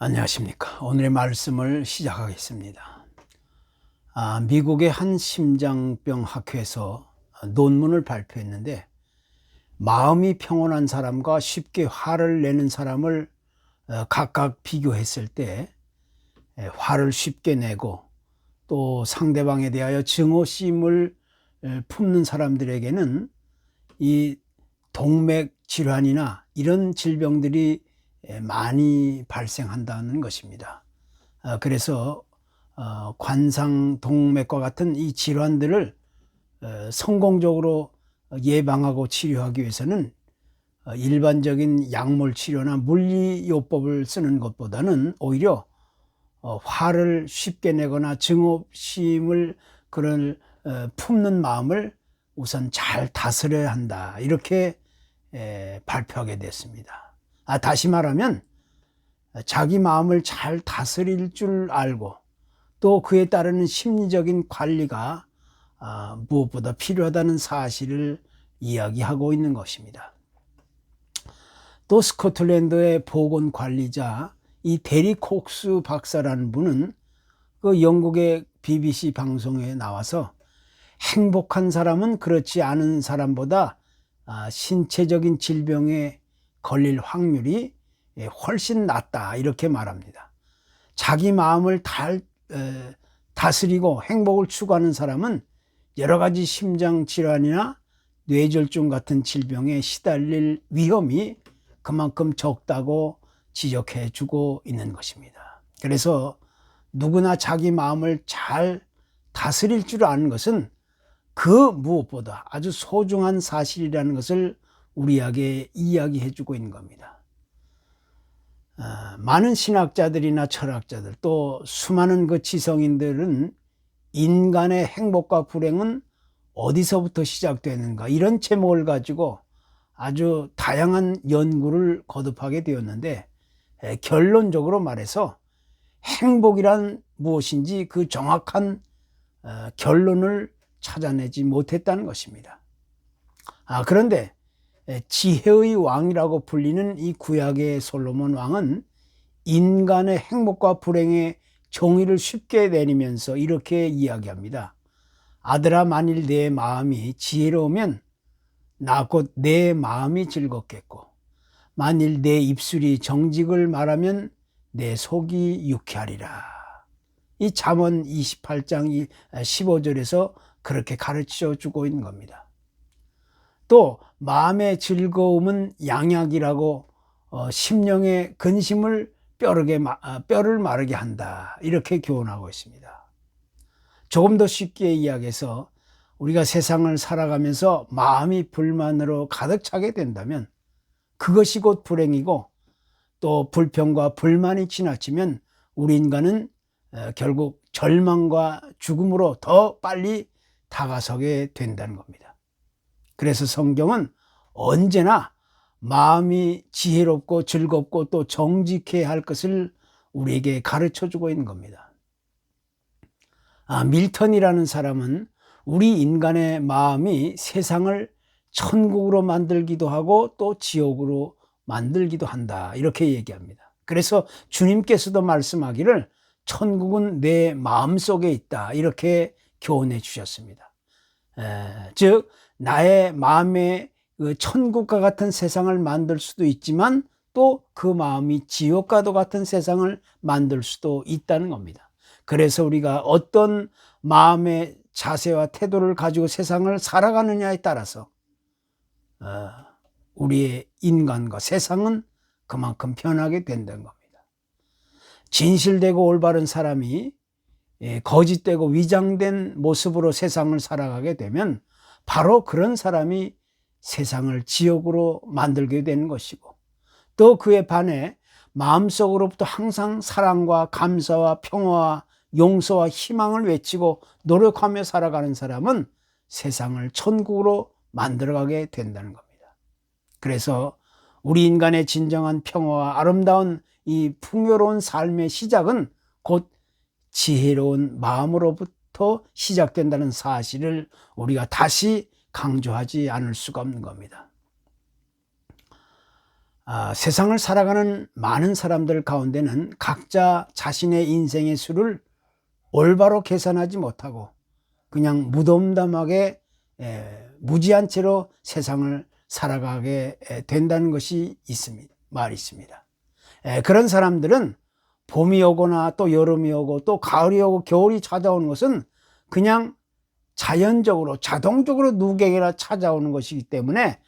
안녕하십니까. 오늘의 말씀을 시작하겠습니다. 미국의 한 심장병 학회에서 논문을 발표했는데, 마음이 평온한 사람과 쉽게 화를 내는 사람을 각각 비교했을 때, 화를 쉽게 내고 또 상대방에 대하여 증오심을 품는 사람들에게는 이 동맥 질환이나 이런 질병들이 많이 발생한다는 것입니다. 그래서 관상동맥과 같은 이 질환들을 성공적으로 예방하고 치료하기 위해서는 일반적인 약물 치료나 물리요법을 쓰는 것보다는 오히려 화를 쉽게 내거나 증오심을 품는 마음을 우선 잘 다스려야 한다, 이렇게 발표하게 됐습니다. 다시 말하면 자기 마음을 잘 다스릴 줄 알고 또 그에 따르는 심리적인 관리가 무엇보다 필요하다는 사실을 이야기하고 있는 것입니다. 또 스코틀랜드의 보건관리자 이 데리 콕스 박사라는 분은 그 영국의 BBC 방송에 나와서 행복한 사람은 그렇지 않은 사람보다 신체적인 질병에 걸릴 확률이 훨씬 낮다, 이렇게 말합니다. 자기 마음을 다스리고 행복을 추구하는 사람은 여러 가지 심장 질환이나 뇌졸중 같은 질병에 시달릴 위험이 그만큼 적다고 지적해 주고 있는 것입니다. 그래서 누구나 자기 마음을 잘 다스릴 줄 아는 것은 그 무엇보다 아주 소중한 사실이라는 것을 우리에게 이야기해 주고 있는 겁니다. 많은 신학자들이나 철학자들 또 수많은 그 지성인들은 인간의 행복과 불행은 어디서부터 시작되는가, 이런 제목을 가지고 아주 다양한 연구를 거듭하게 되었는데, 결론적으로 말해서 행복이란 무엇인지 그 정확한 결론을 찾아내지 못했다는 것입니다. 그런데 지혜의 왕이라고 불리는 이 구약의 솔로몬 왕은 인간의 행복과 불행의 정의를 쉽게 내리면서 이렇게 이야기합니다. 아들아, 만일 내 마음이 지혜로우면 나 곧 내 마음이 즐겁겠고, 만일 내 입술이 정직을 말하면 내 속이 유쾌하리라. 이 잠언 28장 15절에서 그렇게 가르쳐 주고 있는 겁니다. 또 마음의 즐거움은 양약이라고 심령의 근심을 뼈를 마르게 한다, 이렇게 교훈하고 있습니다. 조금 더 쉽게 이야기해서 우리가 세상을 살아가면서 마음이 불만으로 가득 차게 된다면 그것이 곧 불행이고, 또 불평과 불만이 지나치면 우리 인간은 결국 절망과 죽음으로 더 빨리 다가서게 된다는 겁니다. 그래서 성경은 언제나 마음이 지혜롭고 즐겁고 또 정직해야 할 것을 우리에게 가르쳐 주고 있는 겁니다. 밀턴이라는 사람은 우리 인간의 마음이 세상을 천국으로 만들기도 하고 또 지옥으로 만들기도 한다, 이렇게 얘기합니다. 그래서 주님께서도 말씀하기를 천국은 내 마음속에 있다, 이렇게 교훈해 주셨습니다. 즉 나의 마음에 그 천국과 같은 세상을 만들 수도 있지만 또 그 마음이 지옥과도 같은 세상을 만들 수도 있다는 겁니다. 그래서 우리가 어떤 마음의 자세와 태도를 가지고 세상을 살아가느냐에 따라서 우리의 인간과 세상은 그만큼 변하게 된다는 겁니다. 진실되고 올바른 사람이 거짓되고 위장된 모습으로 세상을 살아가게 되면 바로 그런 사람이 세상을 지옥으로 만들게 되는 것이고, 또 그에 반해 마음속으로부터 항상 사랑과 감사와 평화와 용서와 희망을 외치고 노력하며 살아가는 사람은 세상을 천국으로 만들어가게 된다는 겁니다. 그래서 우리 인간의 진정한 평화와 아름다운 이 풍요로운 삶의 시작은 곧 지혜로운 마음으로부터 시작된다는 사실을 우리가 다시 강조하지 않을 수가 없는 겁니다. 세상을 살아가는 많은 사람들 가운데는 각자 자신의 인생의 수를 올바로 계산하지 못하고 그냥 무덤덤하게 무지한 채로 세상을 살아가게 된다는 것이 있습니다. 말이 있습니다. 그런 사람들은 봄이 오거나 또 여름이 오고 또 가을이 오고 겨울이 찾아오는 것은 그냥 자연적으로 자동적으로 누구에게나 찾아오는 것이기 때문에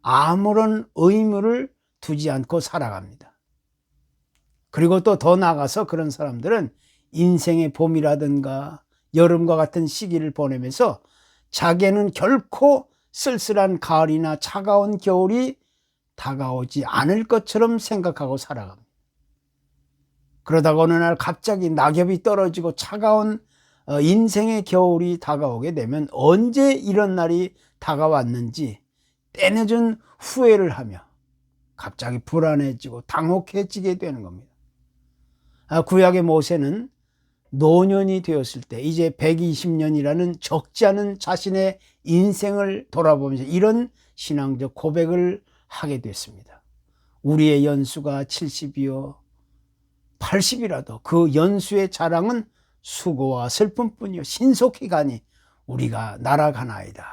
아무런 의무를 두지 않고 살아갑니다. 그리고 또 더 나아가서 그런 사람들은 인생의 봄이라든가 여름과 같은 시기를 보내면서 자기는 결코 쓸쓸한 가을이나 차가운 겨울이 다가오지 않을 것처럼 생각하고 살아갑니다. 그러다가 어느 날 갑자기 낙엽이 떨어지고 차가운 인생의 겨울이 다가오게 되면 언제 이런 날이 다가왔는지 때늦은 후회를 하며 갑자기 불안해지고 당혹해지게 되는 겁니다. 구약의 모세는 노년이 되었을 때 이제 120년이라는 적지 않은 자신의 인생을 돌아보면서 이런 신앙적 고백을 하게 됐습니다. 우리의 연수가 70이요 80이라도 그 연수의 자랑은 수고와 슬픔뿐이요 신속히 가니 우리가 날아가나이다.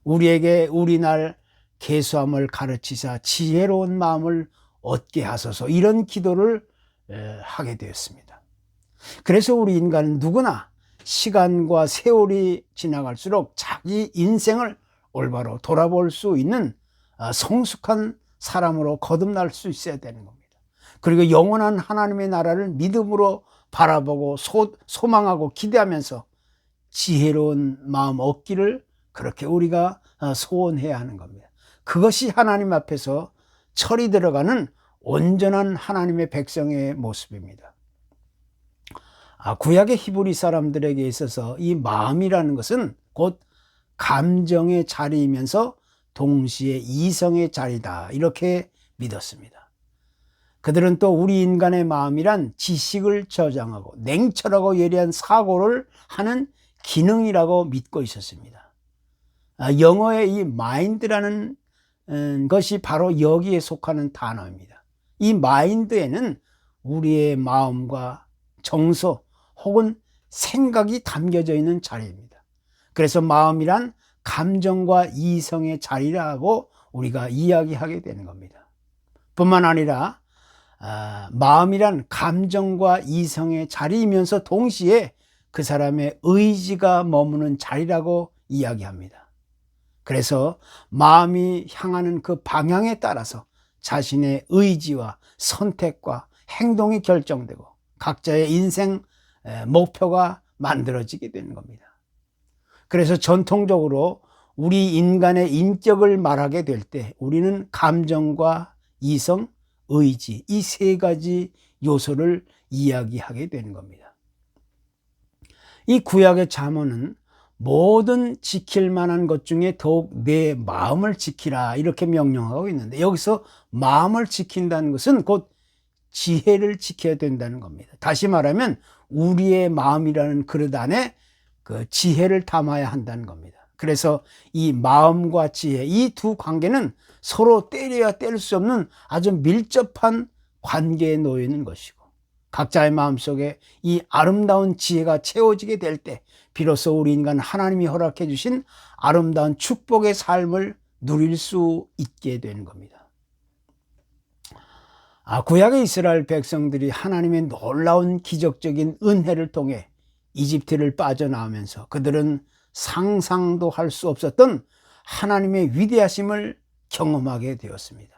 우리에게 우리 날 계수함을 가르치사 지혜로운 마음을 얻게 하소서, 이런 기도를 하게 되었습니다. 그래서 우리 인간은 누구나 시간과 세월이 지나갈수록 자기 인생을 올바로 돌아볼 수 있는 성숙한 사람으로 거듭날 수 있어야 되는 겁니다. 그리고 영원한 하나님의 나라를 믿음으로 바라보고 소망하고 기대하면서 지혜로운 마음 얻기를 그렇게 우리가 소원해야 하는 겁니다. 그것이 하나님 앞에서 철이 들어가는 온전한 하나님의 백성의 모습입니다. 구약의 히브리 사람들에게 있어서 이 마음이라는 것은 곧 감정의 자리이면서 동시에 이성의 자리다, 이렇게 믿었습니다. 그들은 또 우리 인간의 마음이란 지식을 저장하고 냉철하고 예리한 사고를 하는 기능이라고 믿고 있었습니다. 영어의 이 마인드라는 것이 바로 여기에 속하는 단어입니다. 이 마인드에는 우리의 마음과 정서 혹은 생각이 담겨져 있는 자리입니다. 그래서 마음이란 감정과 이성의 자리라고 우리가 이야기하게 되는 겁니다. 뿐만 아니라 마음이란 감정과 이성의 자리이면서 동시에 그 사람의 의지가 머무는 자리라고 이야기합니다. 그래서 마음이 향하는 그 방향에 따라서 자신의 의지와 선택과 행동이 결정되고 각자의 인생 목표가 만들어지게 되는 겁니다. 그래서 전통적으로 우리 인간의 인격을 말하게 될 때 우리는 감정과 이성, 의지, 이 세 가지 요소를 이야기하게 되는 겁니다. 이 구약의 잠언은 모든 지킬 만한 것 중에 더욱 내 마음을 지키라, 이렇게 명령하고 있는데, 여기서 마음을 지킨다는 것은 곧 지혜를 지켜야 된다는 겁니다. 다시 말하면 우리의 마음이라는 그릇 안에 그 지혜를 담아야 한다는 겁니다. 그래서 이 마음과 지혜, 이 두 관계는 서로 때려야 뗄 수 없는 아주 밀접한 관계에 놓여 있는 것이고, 각자의 마음속에 이 아름다운 지혜가 채워지게 될 때 비로소 우리 인간 하나님이 허락해 주신 아름다운 축복의 삶을 누릴 수 있게 되는 겁니다. 구약의 이스라엘 백성들이 하나님의 놀라운 기적적인 은혜를 통해 이집트를 빠져나오면서 그들은 상상도 할 수 없었던 하나님의 위대하심을 경험하게 되었습니다.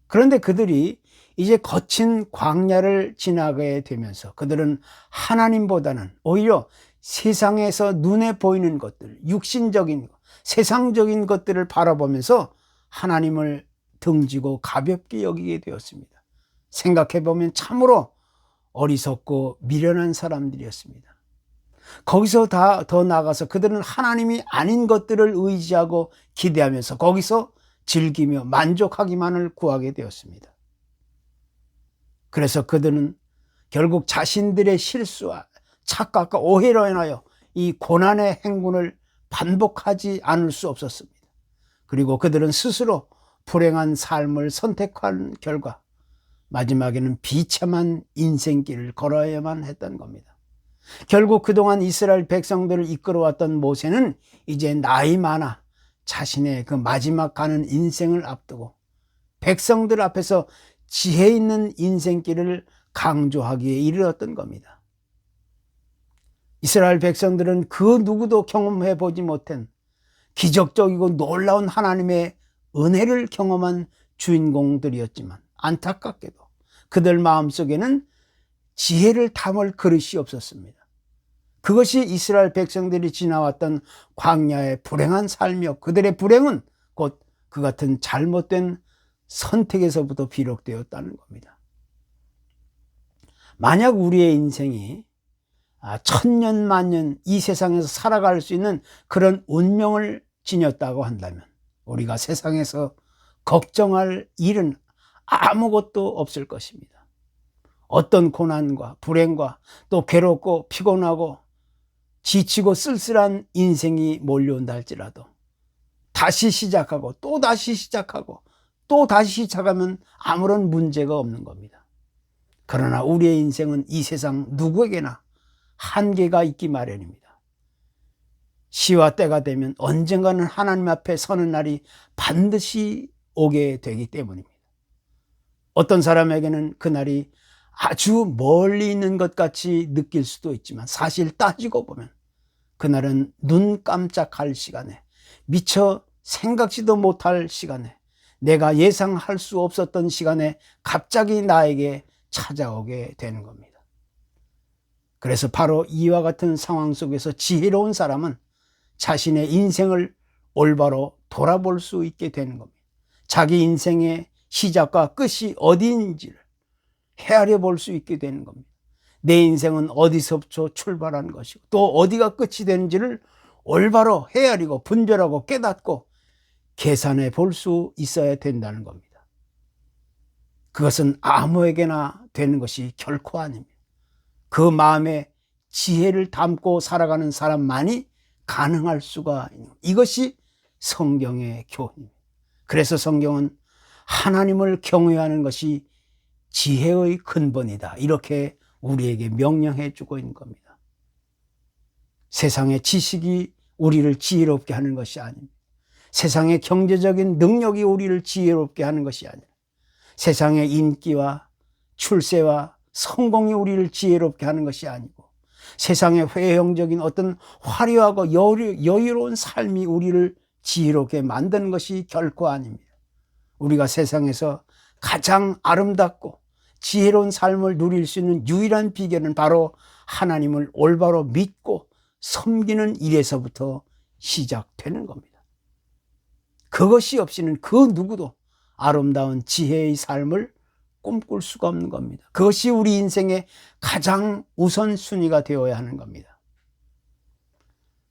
그런데 그들이 이제 거친 광야를 지나게 되면서 그들은 하나님보다는 오히려 세상에서 눈에 보이는 것들, 육신적인 세상적인 것들을 바라보면서 하나님을 등지고 가볍게 여기게 되었습니다. 생각해보면 참으로 어리석고 미련한 사람들이었습니다. 거기서 더 나아가서 그들은 하나님이 아닌 것들을 의지하고 기대하면서 거기서 즐기며 만족하기만을 구하게 되었습니다. 그래서 그들은 결국 자신들의 실수와 착각과 오해로 인하여 이 고난의 행군을 반복하지 않을 수 없었습니다. 그리고 그들은 스스로 불행한 삶을 선택한 결과 마지막에는 비참한 인생길을 걸어야만 했던 겁니다. 결국 그동안 이스라엘 백성들을 이끌어왔던 모세는 이제 나이 많아 자신의 그 마지막 가는 인생을 앞두고 백성들 앞에서 지혜 있는 인생길을 강조하기에 이르렀던 겁니다. 이스라엘 백성들은 그 누구도 경험해 보지 못한 기적적이고 놀라운 하나님의 은혜를 경험한 주인공들이었지만 안타깝게도 그들 마음속에는 지혜를 담을 그릇이 없었습니다. 그것이 이스라엘 백성들이 지나왔던 광야의 불행한 삶이었고 그들의 불행은 곧 그 같은 잘못된 선택에서부터 비롯되었다는 겁니다. 만약 우리의 인생이 천년 만년 이 세상에서 살아갈 수 있는 그런 운명을 지녔다고 한다면 우리가 세상에서 걱정할 일은 아무것도 없을 것입니다. 어떤 고난과 불행과 또 괴롭고 피곤하고 지치고 쓸쓸한 인생이 몰려온다 할지라도 다시 시작하고 또 다시 시작하고 또 다시 시작하면 아무런 문제가 없는 겁니다. 그러나 우리의 인생은 이 세상 누구에게나 한계가 있기 마련입니다. 시와 때가 되면 언젠가는 하나님 앞에 서는 날이 반드시 오게 되기 때문입니다. 어떤 사람에게는 그날이 아주 멀리 있는 것 같이 느낄 수도 있지만 사실 따지고 보면 그날은 눈 깜짝할 시간에 미처 생각지도 못할 시간에 내가 예상할 수 없었던 시간에 갑자기 나에게 찾아오게 되는 겁니다. 그래서 바로 이와 같은 상황 속에서 지혜로운 사람은 자신의 인생을 올바로 돌아볼 수 있게 되는 겁니다. 자기 인생의 시작과 끝이 어디인지를 헤아려 볼 수 있게 되는 겁니다. 내 인생은 어디서부터 출발한 것이고 또 어디가 끝이 되는지를 올바로 헤아리고 분별하고 깨닫고 계산해 볼 수 있어야 된다는 겁니다. 그것은 아무에게나 되는 것이 결코 아닙니다. 그 마음에 지혜를 담고 살아가는 사람만이 가능할 수가 있는 겁니다. 이것이 성경의 교훈입니다. 그래서 성경은 하나님을 경외하는 것이 지혜의 근본이다 이렇게 우리에게 명령해 주고 있는 겁니다. 세상의 지식이 우리를 지혜롭게 하는 것이 아닙니다. 세상의 경제적인 능력이 우리를 지혜롭게 하는 것이 아니라 세상의 인기와 출세와 성공이 우리를 지혜롭게 하는 것이 아니고 세상의 회형적인 어떤 화려하고 여유로운 삶이 우리를 지혜롭게 만드는 것이 결코 아닙니다. 우리가 세상에서 가장 아름답고 지혜로운 삶을 누릴 수 있는 유일한 비결은 바로 하나님을 올바로 믿고 섬기는 일에서부터 시작되는 겁니다. 그것이 없이는 그 누구도 아름다운 지혜의 삶을 꿈꿀 수가 없는 겁니다. 그것이 우리 인생의 가장 우선순위가 되어야 하는 겁니다.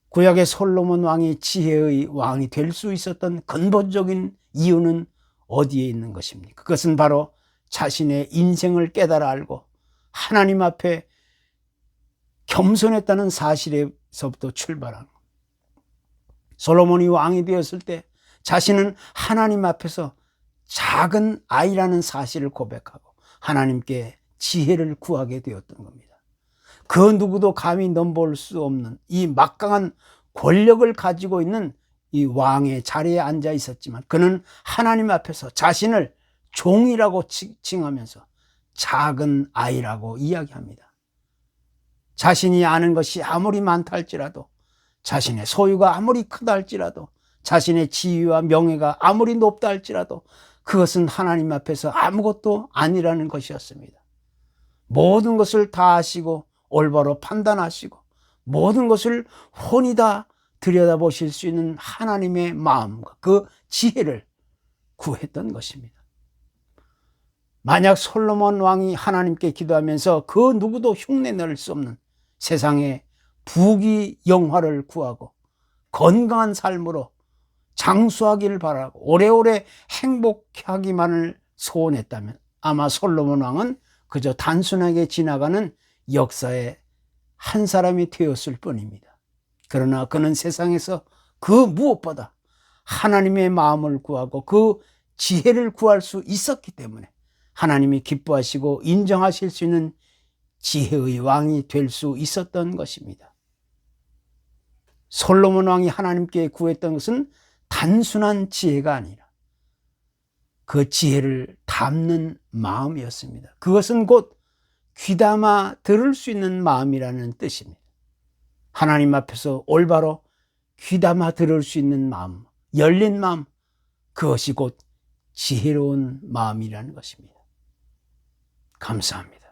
구약의 솔로몬 왕이 지혜의 왕이 될 수 있었던 근본적인 이유는 어디에 있는 것입니까? 그것은 바로 자신의 인생을 깨달아 알고 하나님 앞에 겸손했다는 사실에서부터 출발한 겁니다. 솔로몬이 왕이 되었을 때 자신은 하나님 앞에서 작은 아이라는 사실을 고백하고 하나님께 지혜를 구하게 되었던 겁니다. 그 누구도 감히 넘볼 수 없는 이 막강한 권력을 가지고 있는 이 왕의 자리에 앉아 있었지만 그는 하나님 앞에서 자신을 종이라고 칭하면서 작은 아이라고 이야기합니다. 자신이 아는 것이 아무리 많다 할지라도 자신의 소유가 아무리 크다 할지라도 자신의 지위와 명예가 아무리 높다 할지라도 그것은 하나님 앞에서 아무것도 아니라는 것이었습니다. 모든 것을 다 아시고 올바로 판단하시고 모든 것을 훤히 다 들여다보실 수 있는 하나님의 마음과 그 지혜를 구했던 것입니다. 만약 솔로몬 왕이 하나님께 기도하면서 그 누구도 흉내낼 수 없는 세상의 부귀 영화를 구하고 건강한 삶으로 장수하기를 바라고 오래오래 행복하기만을 소원했다면 아마 솔로몬 왕은 그저 단순하게 지나가는 역사의 한 사람이 되었을 뿐입니다. 그러나 그는 세상에서 그 무엇보다 하나님의 마음을 구하고 그 지혜를 구할 수 있었기 때문에 하나님이 기뻐하시고 인정하실 수 있는 지혜의 왕이 될 수 있었던 것입니다. 솔로몬 왕이 하나님께 구했던 것은 단순한 지혜가 아니라 그 지혜를 담는 마음이었습니다. 그것은 곧 귀담아 들을 수 있는 마음이라는 뜻입니다. 하나님 앞에서 올바로 귀담아 들을 수 있는 마음, 열린 마음, 그것이 곧 지혜로운 마음이라는 것입니다. 감사합니다.